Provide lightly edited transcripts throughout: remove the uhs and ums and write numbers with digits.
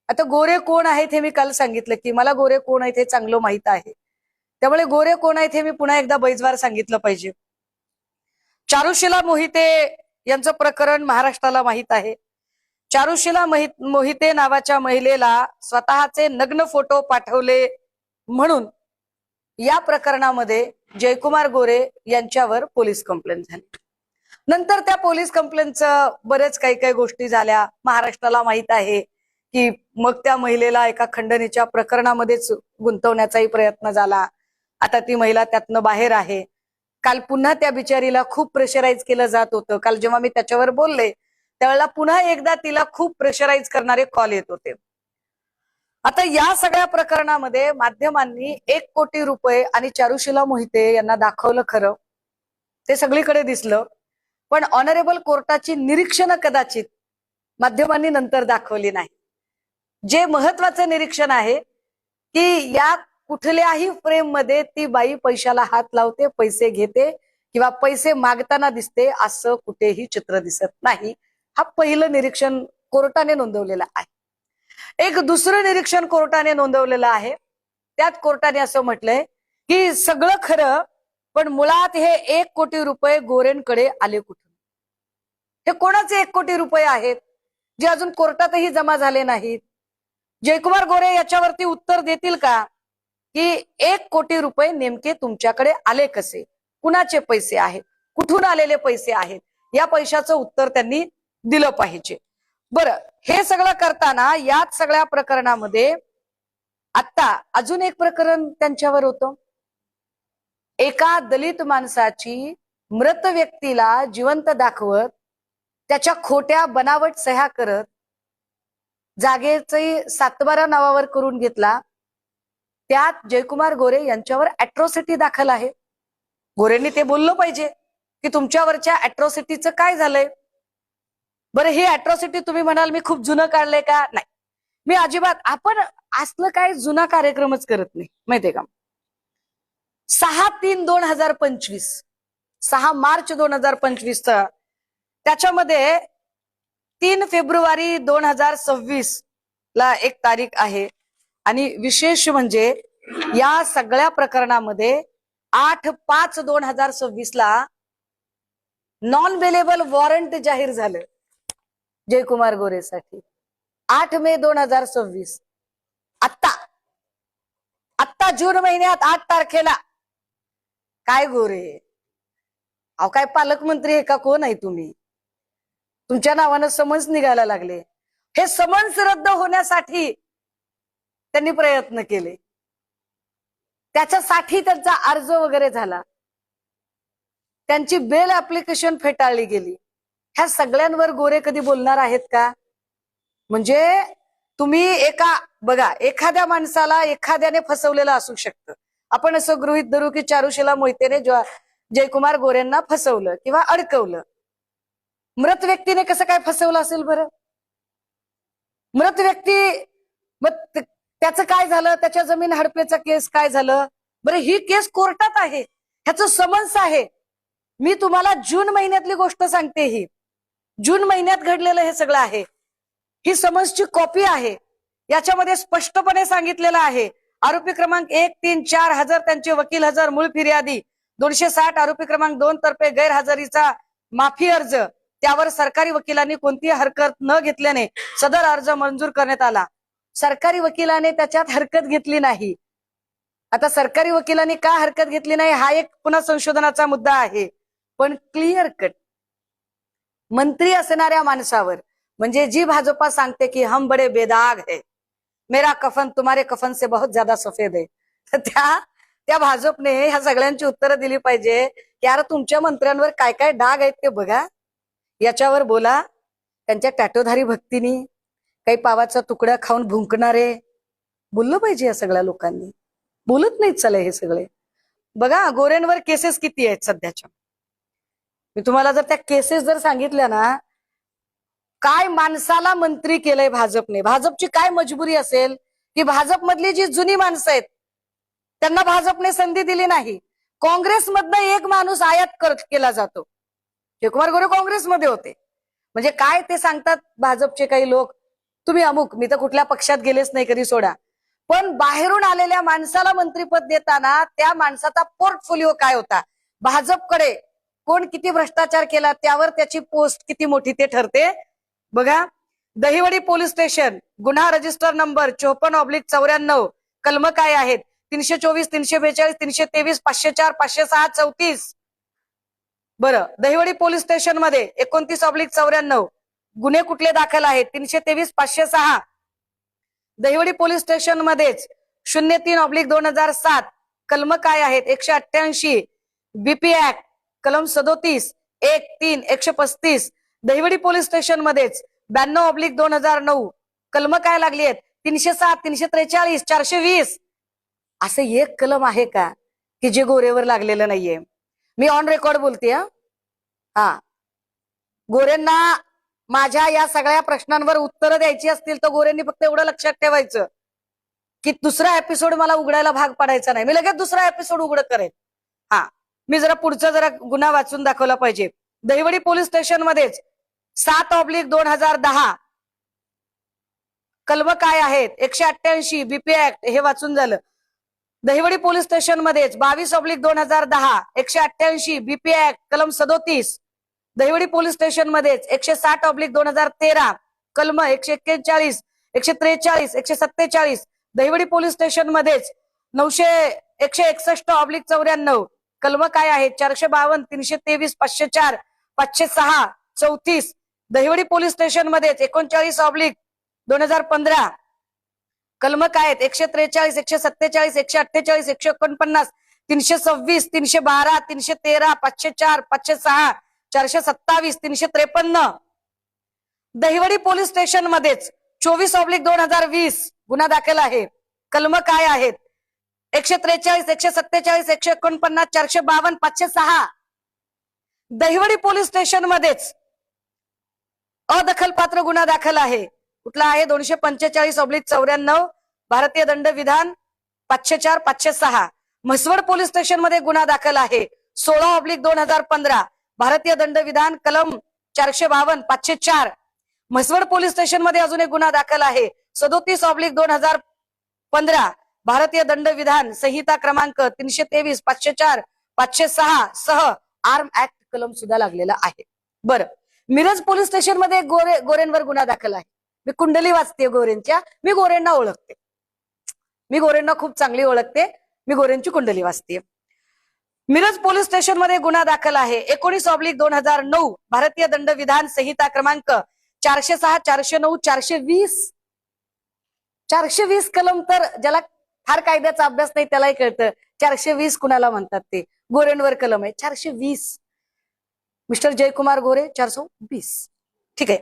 आता गोरे कोण आहेत हे मी काल सांगितलं की मला गोरे कोण आहेत हे चांगलं माहित आहे. त्यामुळे गोरे कोण आहेत हे मी पुन्हा एकदा बैजवार सांगितलं पाहिजे. चारुशिला मोहिते यांचं प्रकरण महाराष्ट्राला माहित आहे. चारुशिला मोहिते नावाच्या महिलेला स्वतःचे नग्न फोटो पाठवले म्हणून या प्रकरणामध्ये जयकुमार गोरे यांच्यावर पोलीस कंप्लेंट झाली. नंतर त्या पोलीस कंप्लेंटचं बरेच काही गोष्टी झाल्या. महाराष्ट्राला माहित आहे की मग त्या महिलेला एका खंडणीच्या प्रकरणामध्येच गुंतवण्याचाही प्रयत्न झाला. आता ती महिला त्यातनं बाहेर आहे. काल पुन्हा त्या बिचारीला खूप प्रेशराईज केलं जात होतं. काल जेव्हा मी त्याच्यावर बोलले त्यावेळेला पुन्हा एकदा तिला खूप प्रेशराईज करणारे कॉल येत होते. आता या सगळ्या प्रकरणामध्ये माध्यमांनी 1 कोटी रुपये आणि चारुशिला मोहिते यांना दाखवलं खरं, ते सगळीकडे दिसलं. पण ऑनरेबल कोर्टाची निरीक्षणं कदाचित माध्यमांनी नंतर दाखवली नाही. जे महत्वाचं निरीक्षण आहे की या कुठल्याही फ्रेम मध्ये ती बाई पैशाला हात लावते, पैसे घेते किंवा पैसे मागताना दिसते असं कुठेही चित्र दिसत नाही. हा पहिलं निरीक्षण कोर्टाने नोंदवलेलं आहे. एक दुसरं निरीक्षण कोर्टाने नोंदवलेलं आहे. त्यात कोर्टाने असं म्हटलंय की सगळं खरं, पण मुळात हे 1 कोटी रुपये गोरेंकडे आले कुठून? हे कोणाचे 1 कोटी रुपये आहेत जे अजून कोर्टातही जमा झाले नाहीत? जयकुमार गोरे याच्यावरती उत्तर देतील का की 1 कोटी रुपये नेमके तुमच्याकडे आले कसे, कुणाचे पैसे आहेत, कुठून आलेले पैसे आहेत? या पैशाचं उत्तर त्यांनी दिलं पाहिजे. बरं, हे सगळं करताना याच सगळ्या प्रकरणामध्ये आता अजून एक प्रकरण त्यांच्यावर होतं. एका दलित माणसाची मृत व्यक्तीला जिवंत दाखवत त्याच्या खोट्या बनावट सह्या करत जागेचे सातबारा नावावर करून घेतला. त्यात जयकुमार गोरे यांच्यावर अॅट्रॉसिटी दाखल आहे. गोरेंनी ते बोललं पाहिजे की तुमच्यावरच्या अॅट्रॉसिटीचं काय झालंय. बरं, ही अॅट्रॉसिटी तुम्ही म्हणाल मी खूप जुनं काढलंय का? नाही, मी अजिबात, आपण असलं काय जुना कार्यक्रमच करत नाही माहितीये का. 6/3/2025 6 मार्च 2025 त्याच्यामध्ये 3 फेब्रुवारी 2026 ला एक तारीख आहे. आणि विशेष म्हणजे या सगळ्या प्रकरणामध्ये 8/5/2026 ला नॉन बेलेबल वॉरंट जाहीर झालं जयकुमार गोरेसाठी. 8 मे 2026. आत्ता जून महिन्यात 8 तारखेला काय गोरे, अहो काय पालकमंत्री आहे का, कोण आहे तुम्ही? तुमच्या नावानं समन्स निघायला लागले. हे समन्स रद्द होण्यासाठी त्यांनी प्रयत्न केले, त्याच्यासाठी त्यांचा अर्ज वगैरे झाला, त्यांची बेल ऍप्लिकेशन फेटाळली गेली. ह्या सगळ्यांवर गोरे कधी बोलणार आहेत का? म्हणजे तुम्ही बघा, एखाद्या माणसाला एखाद्याने फसवलेलं असू शकतं. आपण असं गृहीत धरू की चारुशिला मोहितेने जयकुमार गोरेंना फसवलं किंवा अडकवलं. मृत व्यक्तीने कसं काय फसवलं असेल बरं? मृत व्यक्ती, मग त्याचं काय झालं? त्याच्या जमीन हडपेचा केस काय झालं बरं? ही केस कोर्टात आहे, ह्याचं समन्स आहे. मी तुम्हाला जून महिन्यातली गोष्ट सांगते. ही जून महिन्यात घडलेलं हे सगळं आहे. ही समन्सची कॉपी आहे. याच्यामध्ये स्पष्टपणे सांगितलेलं आहे आरोपी क्रमांक 1, 3, 4 हजर त्यांचे वकील हजर मूळ फिर्यादी 260 आरोपी क्रमांक 2 तर्फे गैरहजेरीचा माफी अर्ज, त्यावर सरकारी वकिलांनी कोणतीही हरकत न घेतल्याने सदर अर्ज मंजूर करण्यात आला. सरकारी वकिलाने त्याच्यात हरकत घेतली नाही. आता सरकारी वकिलांनी का हरकत घेतली नाही हा एक पुन्हा संशोधनाचा मुद्दा आहे. पण क्लिअर कट मंत्री असणाऱ्या माणसावर, म्हणजे जी भाजपा सांगते की हम बडे बेदाग है, मेरा कफन तुम्हारे कफन से बहुत ज्यादा सफेद है, तर त्या भाजपने ह्या सगळ्यांची उत्तरं दिली पाहिजे की यार तुमच्या मंत्र्यांवर काय काय डाग आहेत ते बघा, याच्यावर बोला. त्यांच्या टॅटोधारी भक्तीनी काही पावाचा तुकडा खाऊन भुंकणारे बोललं पाहिजे. या सगळ्या लोकांनी बोलत नाहीत चला हे सगळे. बघा गोरेंवर केसेस किती आहेत सध्याच्या. मी तुम्हाला जर त्या केसेस जर सांगितल्या ना, काय माणसाला मंत्री केलंय भाजपने. भाजपची काय मजबुरी असेल की भाजपमधली जी जुनी माणसं आहेत त्यांना भाजपने संधी दिली नाही. काँग्रेसमधनं एक माणूस आयात केला जातो. जयकुमार गोरे काँग्रेसमध्ये होते. म्हणजे काय ते सांगतात भाजपचे काही लोक तुम्ही अमुक, मी तर कुठल्या पक्षात गेलेच नाही कधी सोडा, पण बाहेरून आलेल्या माणसाला मंत्रीपद देताना त्या माणसाचा पोर्टफोलिओ काय होता, भाजपकडे कोण किती भ्रष्टाचार केला त्यावर त्याची पोस्ट किती मोठी ते ठरते बघा. दहिवडी पोलीस स्टेशन, गुन्हा रजिस्टर नंबर 54/94, कलम काय आहेत, 324, 342, 323, 504, 506, 34. बरं, दहिवडी पोलीस स्टेशन मध्ये 29/94 गुन्हे कुठले दाखल आहेत, 323, 506. दहिवडी पोलीस स्टेशन मध्येच 03/2007 कलम काय आहेत, 188, बीपी ऍक्ट कलम 37, 1, 3, 135. दहिवडी पोलीस स्टेशन मध्येच 92/2009 कलम काय लागली आहेत, 307, 343, 420. असं एक कलम आहे का की जे गोरेवर लागलेलं नाहीये? मी ऑन रेकॉर्ड बोलते. हा, गोरेंना माझ्या या सगळ्या प्रश्नांवर उत्तरं द्यायची असतील तर गोरेंनी फक्त एवढं लक्षात ठेवायचं की दुसरा एपिसोड मला उघडायला भाग पडायचा नाही. मी लगेच दुसरा एपिसोड उघड करेन. हा, मी जरा पुढचा जरा गुन्हा वाचून दाखवला पाहिजे. दहिवडी पोलीस स्टेशन मध्येच 7/2010 कलम काय आहेत, 188, बीपी ऍक्ट हे वाचून झालं. दहिवडी पोलीस स्टेशन मध्येच 22/2010 188, बीपी ऍक्ट कलम 37. दहिवडी पोलीस स्टेशन मध्येच 160/2013 कलम 141, 143, 147. दहिवडी पोलीस स्टेशन मध्येच 161/94 कलम काय आहेत, 452, 323, 504, 506, 34. दहिवडी पोलीस स्टेशन मध्येच 39/2015 कलम काय आहेत, 143, 147, 148, 149, 326, 312, 313, 504, 506, 427, 353. दहिवडी पोलीस स्टेशन मध्येच 24/2020 गुन्हा दाखल आहे. कलम काय आहेत, 143, 147, 149, 452, 506. दहिवडी पोलीस स्टेशन मध्येच अदखलपात्र गुन्हा दाखल आहे. कुठला आहे, 245/94 भारतीय दंडविधान 504, 506. म्हसवड पोलीस स्टेशन मध्ये गुन्हा दाखल आहे 16/2015 भारतीय दंडविधान कलम 452, 504. म्हसवड पोलीस स्टेशन मध्ये अजून एक गुन्हा दाखल आहे 37/2015 भारतीय दंडविधान संहिता क्रमांक 323, 504, 506 सह आर्म ऍक्ट कलम सुद्धा लागलेला आहे. बरं, मिरज पोलीस स्टेशन मध्ये गोरेंवर गुन्हा दाखल आहे. मी कुंडली वाचते गोरेंच्या, मी गोरेंना ओळखते, मी गोरेंना खूप चांगली ओळखते, मी गोरेंची कुंडली वाचते. मिरज पोलीस स्टेशन मध्ये गुन्हा दाखल आहे 19/2009 भारतीय दंडविधान संहिता क्रमांक 406, 409, 420. 420 कलम तर ज्याला फार कायद्याचा अभ्यास नाही त्यालाही कळतं 420 कुणाला म्हणतात ते. गोरेंवर कलम आहे 420. मिस्टर जयकुमार गोरे 420. ठीक आहे,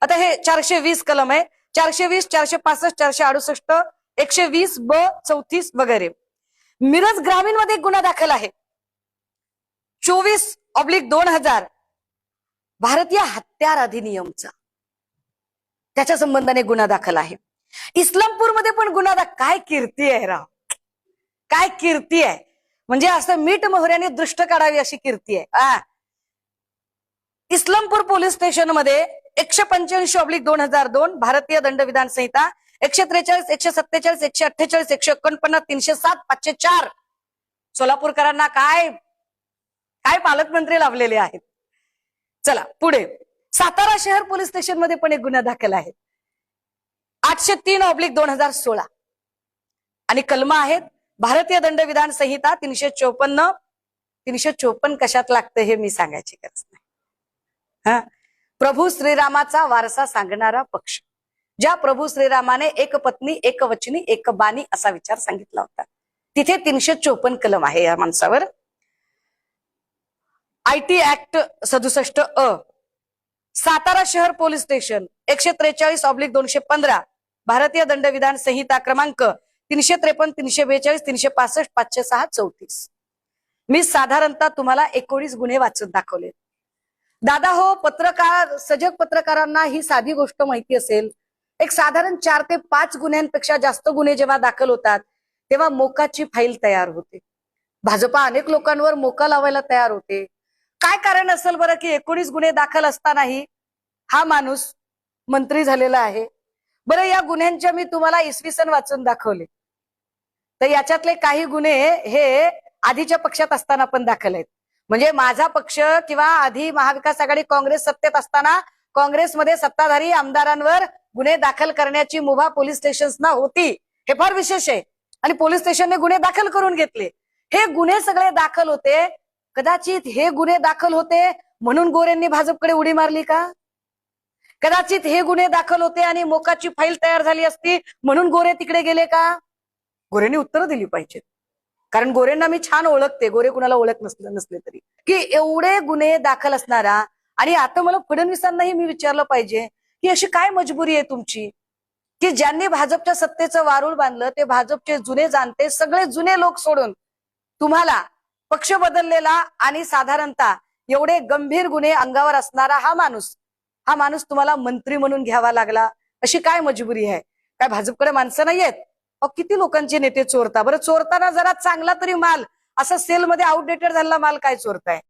आता हे 420 कलम आहे. 420, 465, 468, 120 ब 34 वगैरे. मिरज ग्रामीण मध्ये एक गुन्हा दाखल आहे 24/2000 भारतीय हत्यार अधिनियमचा, त्याच्या संबंधाने गुन्हा दाखल आहे. इस्लामपूरमध्ये पण गुन्हा काय कीर्ती आहे राव, काय कीर्ती आहे, म्हणजे असं मीठ मोहऱ्याने दृष्ट काढावी अशी कीर्ती आहे. इस्लामपूर पोलीस स्टेशन मध्ये 185/2002 भारतीय दंडविधान संहिता 143, 147, 148, 149, 307, 504. सोलापूरकरांना काय काय पालकमंत्री लाभलेले आहेत. चला पुढे, सातारा शहर पोलीस स्टेशन मध्ये पण एक गुन्हा दाखल आहे 803/2016 आणि कलम आहेत भारतीय दंडविधान संहिता 354. 354 कशात लागतं हे मी सांगायची गरज नाही. प्रभू श्रीरामाचा वारसा सांगणारा पक्ष, ज्या प्रभू श्रीरामाने एक पत्नी, एक वचनी, एक बानी असा विचार सांगितला होता, तिथे 354 कलम आहे या माणसावर. आयटी ऍक्ट 67 अ. सातारा शहर पोलीस स्टेशन 143/215 भारतीय दंडविधान संहिता क्रमांक 353, 342, 365, 506, 34. मी साधारणतः तुम्हाला 19 गुन्हे वाचून दाखवले. दादा हो, पत्रकार, सजग पत्रकारांना ही साधी गोष्ट माहिती असेल. एक साधारण 4 ते 5 गुन्ह्यांपेक्षा जास्त गुन्हे जेव्हा दाखल होतात तेव्हा मोकाची फाईल तयार होते. भाजपा अनेक लोकांवर मोका लावायला तयार होते. काय कारण असेल बरं की 19 गुन्हे दाखल असतानाही हा माणूस मंत्री झालेला आहे. बरं, या गुन्ह्यांच्या मी तुम्हाला इसवी सन वाचून दाखवले, तर याच्यातले काही गुन्हे हे आधीच्या पक्षात असताना पण दाखल आहेत. म्हणजे माझा पक्ष किंवा आधी महाविकास आघाडी काँग्रेस सत्तेत असताना काँग्रेसमध्ये सत्ताधारी आमदारांवर गुन्हे दाखल करण्याची मुभा पोलीस स्टेशन्सना होती. हे फार विशेष आहे. आणि पोलीस स्टेशनने गुन्हे दाखल करून घेतले. हे गुन्हे सगळे दाखल होते. कदाचित हे गुन्हे दाखल होते म्हणून गोरेंनी भाजपकडे उडी मारली का? कदाचित हे गुन्हे दाखल होते आणि मोकाची फाईल तयार झाली असती म्हणून गोरे तिकडे गेले का? गोरेंनी उत्तरं दिली पाहिजेत. कारण गोरेंना मी छान ओळखते, गोरे कुणाला ओळख नसले तरी, की एवढे गुन्हे दाखल असणारा. आणि आता मला फडणवीसांनाही मी विचारलं पाहिजे की अशी काय मजबुरी आहे तुमची, की ज्यांनी भाजपच्या सत्तेचं वारूळ बांधलं ते भाजपचे जुने जाणते सगळे जुने लोक सोडून तुम्हाला पक्ष बदललेला आणि साधारणतः एवढे गंभीर गुन्हे अंगावर असणारा हा माणूस तुम्हाला मंत्री म्हणून घ्यावा लागला. अशी काय मजबुरी आहे? काय भाजपकडे माणसं नाहीयेत? किती लोकांचे नेते चोरता. बरं, चोरताना जरा चांगला तरी माल, असं सेलमध्ये आउटडेटेड झालेला माल काय चोरताय?